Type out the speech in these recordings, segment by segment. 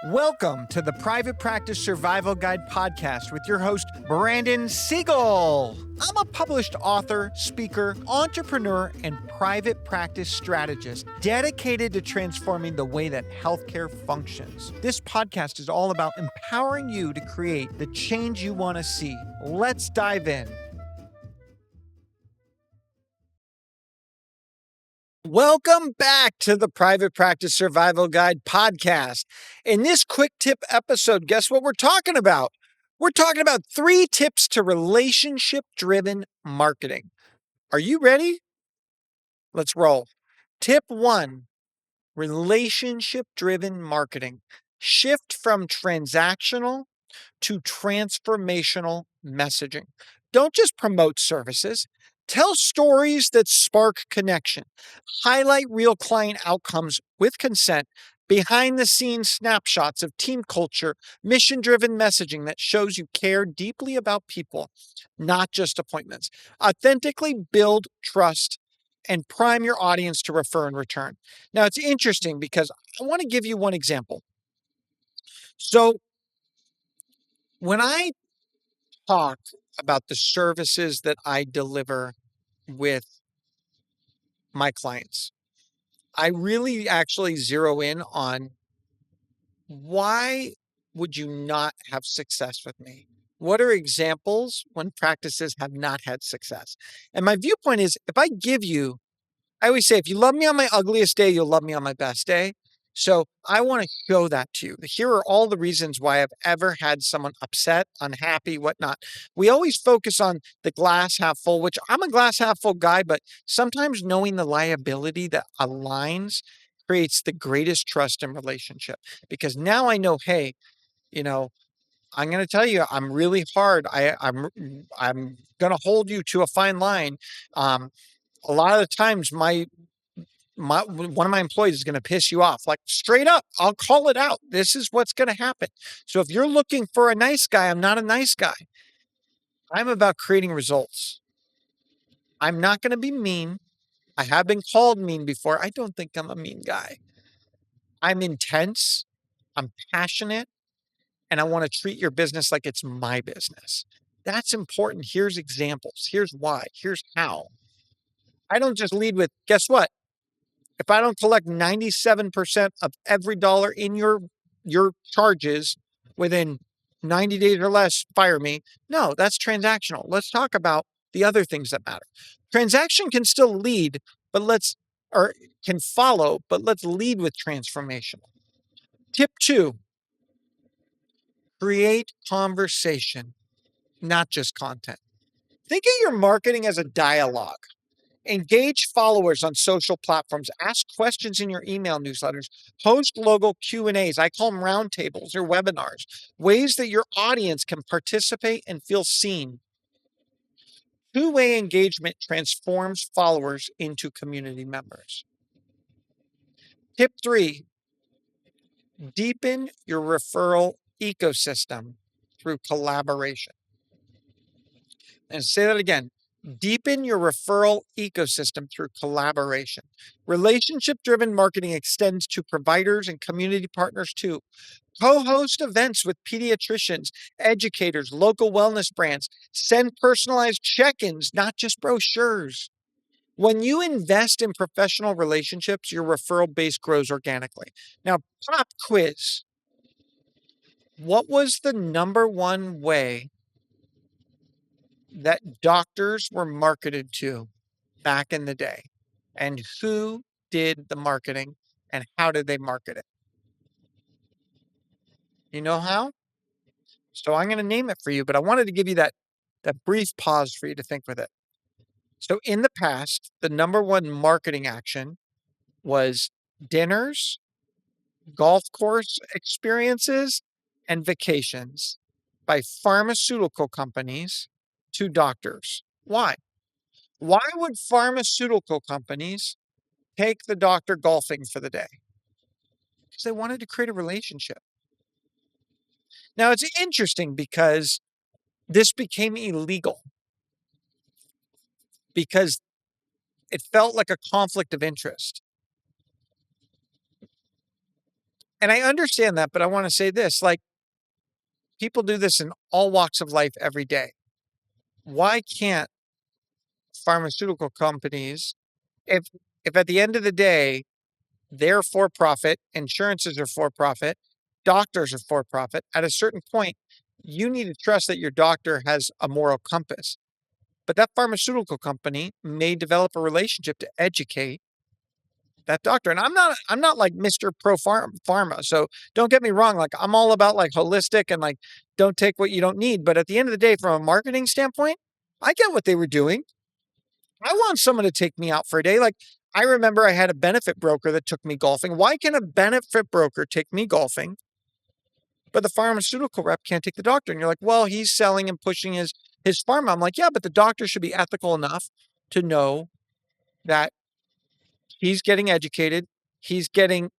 Welcome to the Private Practice Survival Guide podcast with your host, Brandon Seigel. I'm a published author, speaker, entrepreneur, and private practice strategist dedicated to transforming the way that healthcare functions. This podcast is all about empowering you to create the change you want to see. Let's dive in. Welcome back to the Private Practice Survival Guide podcast. In this quick tip episode, guess what we're talking about? We're talking about 3 tips to relationship-driven marketing. Are you ready? Let's roll. Tip 1, relationship-driven marketing. Shift from transactional to transformational messaging. Don't just promote services. Tell stories that spark connection. Highlight real client outcomes with consent, behind the scenes snapshots of team culture, mission driven messaging that shows you care deeply about people, not just appointments. Authentically build trust and prime your audience to refer and return. Now, it's interesting because I want to give you one example. So, when I talk about the services that I deliver with my clients, I really actually zero in on why would you not have success with me? What are examples when practices have not had success? And my viewpoint is if I give you, I always say, if you love me on my ugliest day, you'll love me on my best day. So I want to show that to you. Here are all the reasons why I've ever had someone upset, unhappy, whatnot. We always focus on the glass half full, which I'm a glass half full guy, but sometimes knowing the liability that aligns creates the greatest trust in relationship. Because now I know, hey, I'm going to tell you, I'm really hard. I'm going to hold you to a fine line. A lot of the times one of my employees is going to piss you off, like straight up. I'll call it out. This is what's going to happen. So if you're looking for a nice guy, I'm not a nice guy. I'm about creating results. I'm not going to be mean. I have been called mean before. I don't think I'm a mean guy. I'm intense. I'm passionate. And I want to treat your business like it's my business. That's important. Here's examples. Here's why. Here's how. I don't just lead with, guess what? If I don't collect 97% of every dollar in your charges within 90 days or less, fire me. No, that's transactional. Let's talk about the other things that matter. Transaction can still lead, or can follow, but let's lead with transformational. Tip 2, create conversation, not just content. Think of your marketing as a dialogue. Engage followers on social platforms, ask questions in your email newsletters, host logo Q&As. I call them roundtables or webinars, ways that your audience can participate and feel seen. Two-way engagement transforms followers into community members. Tip 3, deepen your referral ecosystem through collaboration. And say that again. Deepen your referral ecosystem through collaboration. Relationship-driven marketing extends to providers and community partners too. Co-host events with pediatricians, educators, local wellness brands. Send personalized check-ins, not just brochures. When you invest in professional relationships, your referral base grows organically. Now, pop quiz. What was the number one way that doctors were marketed to back in the day? And who did the marketing and how did they market it? You know how? So I'm going to name it for you, but I wanted to give you that brief pause for you to think with it. So in the past, the number one marketing action was dinners, golf course experiences, and vacations by pharmaceutical companies to doctors. Why? Why would pharmaceutical companies take the doctor golfing for the day? Because they wanted to create a relationship. Now, it's interesting because this became illegal because it felt like a conflict of interest. And I understand that, but I want to say this, like, people do this in all walks of life every day. Why can't pharmaceutical companies, if if at the end of the day they're for profit, insurances are for profit, doctors are for profit, at a certain point, you need to trust that your doctor has a moral compass. But that pharmaceutical company may develop a relationship to educate that doctor. And I'm not like Mr. Pro Pharma. So don't get me wrong. Like I'm all about like holistic and like don't take what you don't need. But at the end of the day, from a marketing standpoint, I get what they were doing. I want someone to take me out for a day. Like I remember I had a benefit broker that took me golfing. Why can a benefit broker take me golfing, but the pharmaceutical rep can't take the doctor? And you're like, well, he's selling and pushing his pharma. I'm like, yeah, but the doctor should be ethical enough to know that he's getting educated, he's getting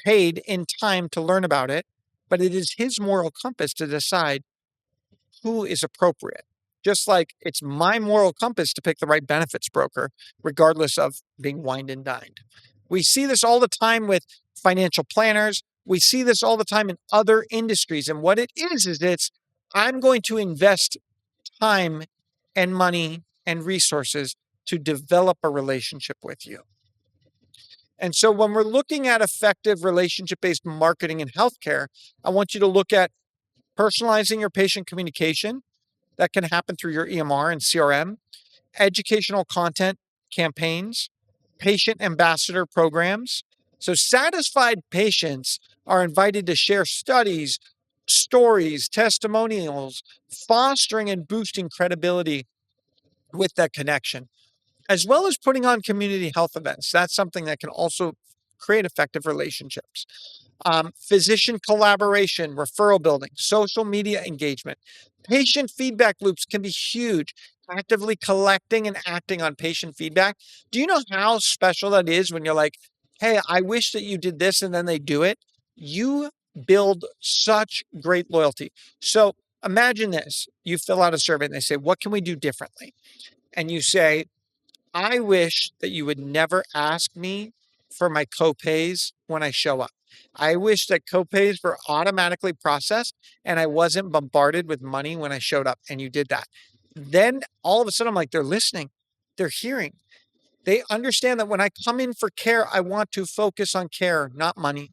paid in time to learn about it, but it is his moral compass to decide who is appropriate. Just like it's my moral compass to pick the right benefits broker, regardless of being wined and dined. We see this all the time with financial planners. We see this all the time in other industries. And what it is it's I'm going to invest time and money and resources to develop a relationship with you. And so when we're looking at effective relationship-based marketing in healthcare, I want you to look at personalizing your patient communication. That can happen through your EMR and CRM, educational content campaigns, patient ambassador programs. So satisfied patients are invited to share studies, stories, testimonials, fostering and boosting credibility with that connection, as well as putting on community health events. That's something that can also create effective relationships. Physician collaboration, referral building, social media engagement. Patient feedback loops can be huge. Actively collecting and acting on patient feedback. Do you know how special that is when you're like, hey, I wish that you did this, and then they do it? You build such great loyalty. So imagine this. You fill out a survey and they say, what can we do differently? And you say, I wish that you would never ask me for my copays when I show up. I wish that copays were automatically processed and I wasn't bombarded with money when I showed up, and you did that. Then all of a sudden, I'm like, they're listening, they're hearing, they understand that when I come in for care, I want to focus on care, not money.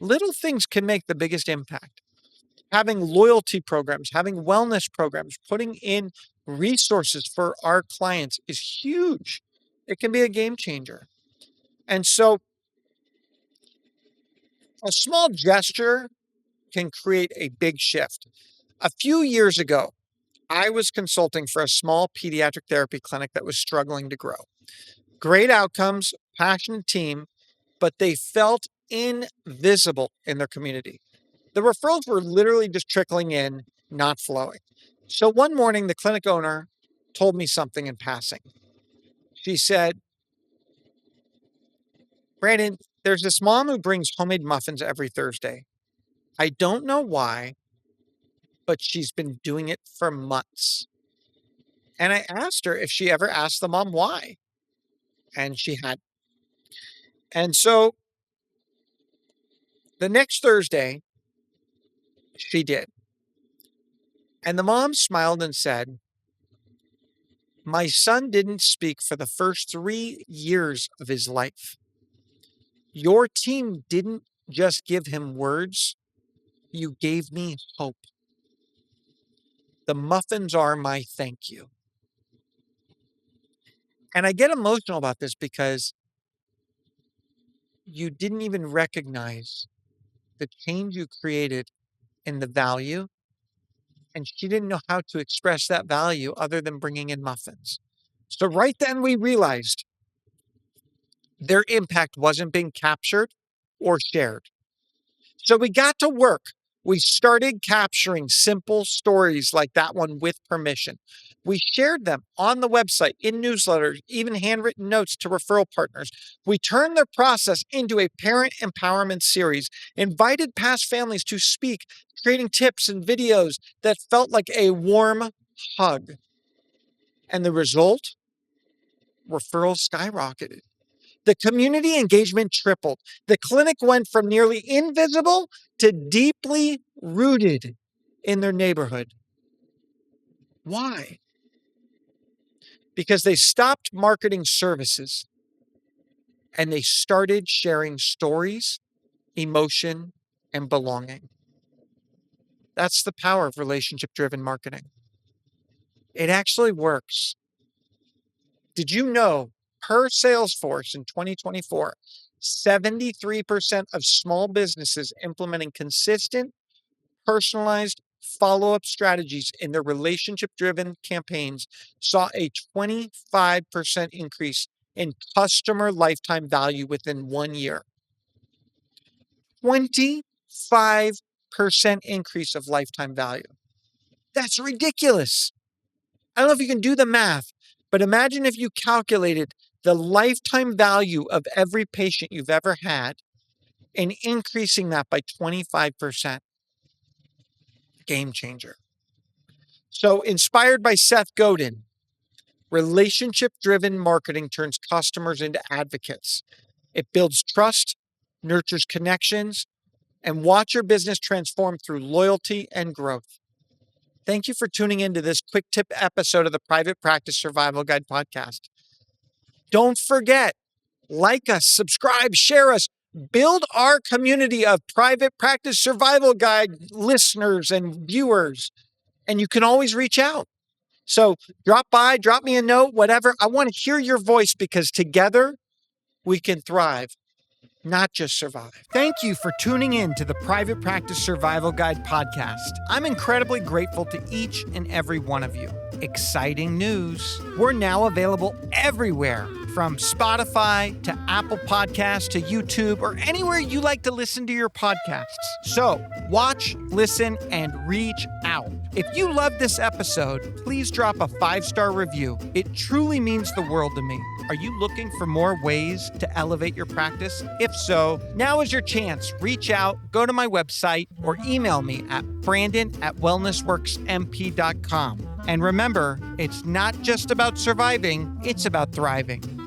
Little things can make the biggest impact. Having loyalty programs, having wellness programs, putting in resources for our clients is huge. It can be a game changer. And so a small gesture can create a big shift. A few years ago, I was consulting for a small pediatric therapy clinic that was struggling to grow. Great outcomes, passionate team, but they felt invisible in their community. The referrals were literally just trickling in, not flowing. So one morning, the clinic owner told me something in passing. She said, Brandon, there's this mom who brings homemade muffins every Thursday. I don't know why, but she's been doing it for months. And I asked her if she ever asked the mom why. And she had. And so the next Thursday, she did. And the mom smiled and said, my son didn't speak for the first 3 years of his life. Your team didn't just give him words, you gave me hope. The muffins are my thank you. And I get emotional about this because you didn't even recognize the change you created in the value. And she didn't know how to express that value other than bringing in muffins. So right then we realized their impact wasn't being captured or shared. So we got to work. We started capturing simple stories like that one with permission. We shared them on the website, in newsletters, even handwritten notes to referral partners. We turned their process into a parent empowerment series, invited past families to speak, creating tips and videos that felt like a warm hug. And the result? Referrals skyrocketed. The community engagement tripled. The clinic went from nearly invisible to deeply rooted in their neighborhood. Why? Because they stopped marketing services and they started sharing stories, emotion, and belonging. That's the power of relationship-driven marketing. It actually works. Did you know, per Salesforce in 2024, 73% of small businesses implementing consistent, personalized follow-up strategies in their relationship-driven campaigns saw a 25% increase in customer lifetime value within 1 year. 25% increase of lifetime value. That's ridiculous. I don't know if you can do the math, but imagine if you calculated the lifetime value of every patient you've ever had and increasing that by 25%. Game changer. So, inspired by Seth Godin, relationship-driven marketing turns customers into advocates. It builds trust, nurtures connections, and watch your business transform through loyalty and growth. Thank you for tuning into this quick tip episode of the Private Practice Survival Guide podcast. Don't forget, like us, subscribe, share us, build our community of Private Practice Survival Guide listeners and viewers. And you can always reach out. So drop by, drop me a note, whatever. I want to hear your voice because together we can thrive, not just survive. Thank you for tuning in to the Private Practice Survival Guide podcast. I'm incredibly grateful to each and every one of you. Exciting news. We're now available everywhere, from Spotify to Apple Podcasts to YouTube or anywhere you like to listen to your podcasts. So watch, listen, and reach out. If you love this episode, please drop a 5-star review. It truly means the world to me. Are you looking for more ways to elevate your practice? If so, now is your chance. Reach out, go to my website, or email me at brandon@wellnessworksmp.com. And remember, it's not just about surviving, it's about thriving.